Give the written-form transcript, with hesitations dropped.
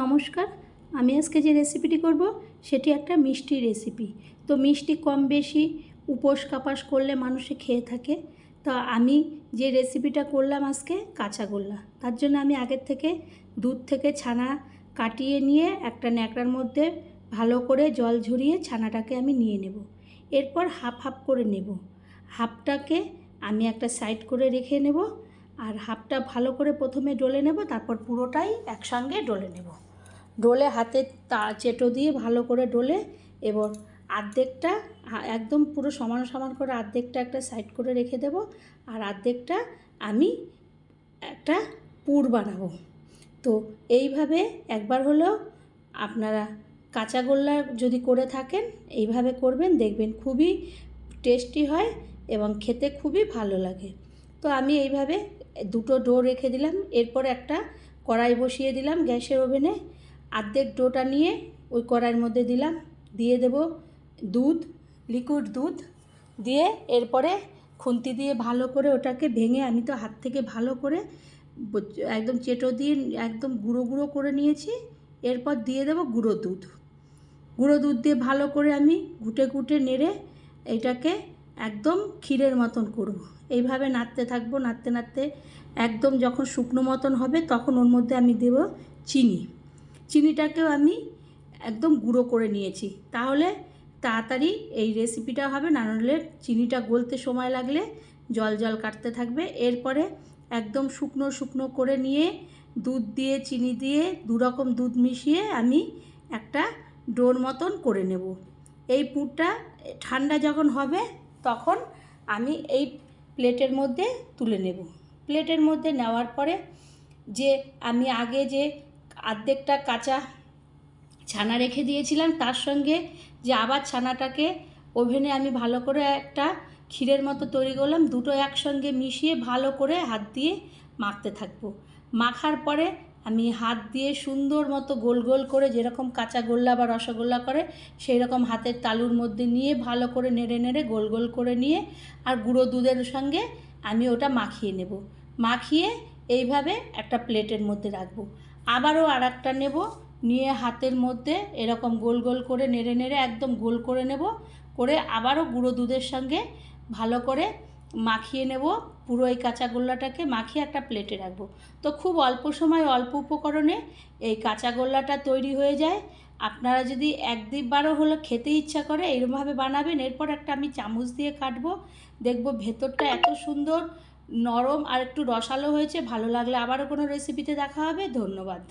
নমস্কার। আমি আজকে যে রেসিপিটি করব সেটি একটা মিষ্টি রেসিপি। তো মিষ্টি কম বেশি উপোস কাপাস করলে মানুষে খেয়ে থাকে। তো আমি যে রেসিপিটা করলাম আজকে কাঁচাগোল্লা, তার জন্য আমি আগের থেকে দুধ থেকে ছানা কাটিয়ে নিয়ে একটা ন্যাকড়ার মধ্যে ভালো করে জল ঝরিয়ে ছানাটাকে আমি নিয়ে নেব। এরপর হাফ হাফ করে নেব। হাফটাকে আমি একটা সাইড করে রেখে নেব, আর হাফটা ভালো করে প্রথমে ডলে নেব, তারপর পুরোটাই একসঙ্গে ডলে নেব। ডলে হাতে চেটো দিয়ে ভালো করে ডলে এবং অর্ধেকটা একদম পুরো সমান সমান করে অর্ধেকটা একটা সাইড করে রেখে দেব, আর অর্ধেকটা আমি একটা পুর বানাবো। তো এইভাবে একবার হলেও আপনারা কাঁচাগোল্লা যদি করে থাকেন এইভাবে করবেন, দেখবেন খুবই টেস্টি হয় এবং খেতে খুবই ভালো লাগে। তো আমি এইভাবে দুটো ডো রেখে দিলাম। এরপর একটা কড়াই বসিয়ে দিলাম গ্যাসের ওভেনে। অর্ধেক ডোটা নিয়ে ওই কড়াইয়ের মধ্যে দিলাম, দিয়ে দেব দুধ, লিকুইড দুধ দিয়ে এরপরে খুন্তি দিয়ে ভালো করে ওটাকে ভেঙে, আমি তো হাত থেকে ভালো করে একদম চেটো দিয়ে একদম গুঁড়ো গুঁড়ো করে নিয়েছি। এরপর দিয়ে দেব গুঁড়ো দুধ। গুঁড়ো দুধ দিয়ে ভালো করে আমি ঘুটে ঘুটে নেড়ে এটাকে একদম ক্ষীরের মতন করব। এইভাবে নাড়তে থাকবো, নাড়তে নাড়তে একদম যখন শুকনো মতন হবে তখন ওর মধ্যে আমি দেব চিনি। চিনিটাকেও আমি একদম গুঁড়ো করে নিয়েছি, তাহলে তাড়াতাড়ি এই রেসিপিটা হবে, না হলে চিনিটা গলতে সময় লাগলে জল জল কাটতে থাকবে। এরপরে একদম শুকনো শুকনো করে নিয়ে দুধ দিয়ে চিনি দিয়ে দুরকম দুধ মিশিয়ে আমি একটা ডোর মতন করে নেব। এই পুরটা ঠান্ডা যখন হবে তখন আমি এই প্লেটের মধ্যে তুলে নেব। প্লেটের মধ্যে নেওয়ার পরে যে আমি আগে যে অর্ধেকটা কাঁচা ছানা রেখে দিয়েছিলাম, তার সঙ্গে যে আবার ছানাটাকে ওভেনে আমি ভালো করে একটা ক্ষীরের মতো তৈরি করলাম, দুটো একসঙ্গে মিশিয়ে ভালো করে হাত দিয়ে মাখতে থাকবো। মাখার পরে আমি হাত দিয়ে সুন্দর মতো গোল গোল করে, যেরকম কাঁচাগোল্লা বা রসগোল্লা করে সেই রকম হাতের তালুর মধ্যে নিয়ে ভালো করে নেড়ে নেড়ে গোল গোল করে নিয়ে আর গুঁড়ো দুধের সঙ্গে আমি ওটা মাখিয়ে নেব। মাখিয়ে এইভাবে একটা প্লেটের মধ্যে রাখবো। আবারও আর একটা নেব, নিয়ে হাতের মধ্যে এরকম গোল গোল করে নেড়ে নেড়ে একদম গোল করে নেব, করে আবারও গুঁড়ো দুধের সঙ্গে ভালো করে মাখিয়ে নেব। পুরো এই কাঁচাগোল্লাটাকে মাখিয়ে একটা প্লেটে রাখবো। তো খুব অল্প সময় অল্প উপকরণে এই কাঁচাগোল্লাটা তৈরি হয়ে যায়। আপনারা যদি একবারও হলো খেতে ইচ্ছা করে এরকমভাবে বানাবেন। এরপর একটা আমি চামচ দিয়ে কাটবো, দেখব ভেতরটা এত সুন্দর নরম আর একটু রসালো হয়েছে। ভালো লাগলে আবারও কোনো রেসিপিতে দেখা হবে। ধন্যবাদ।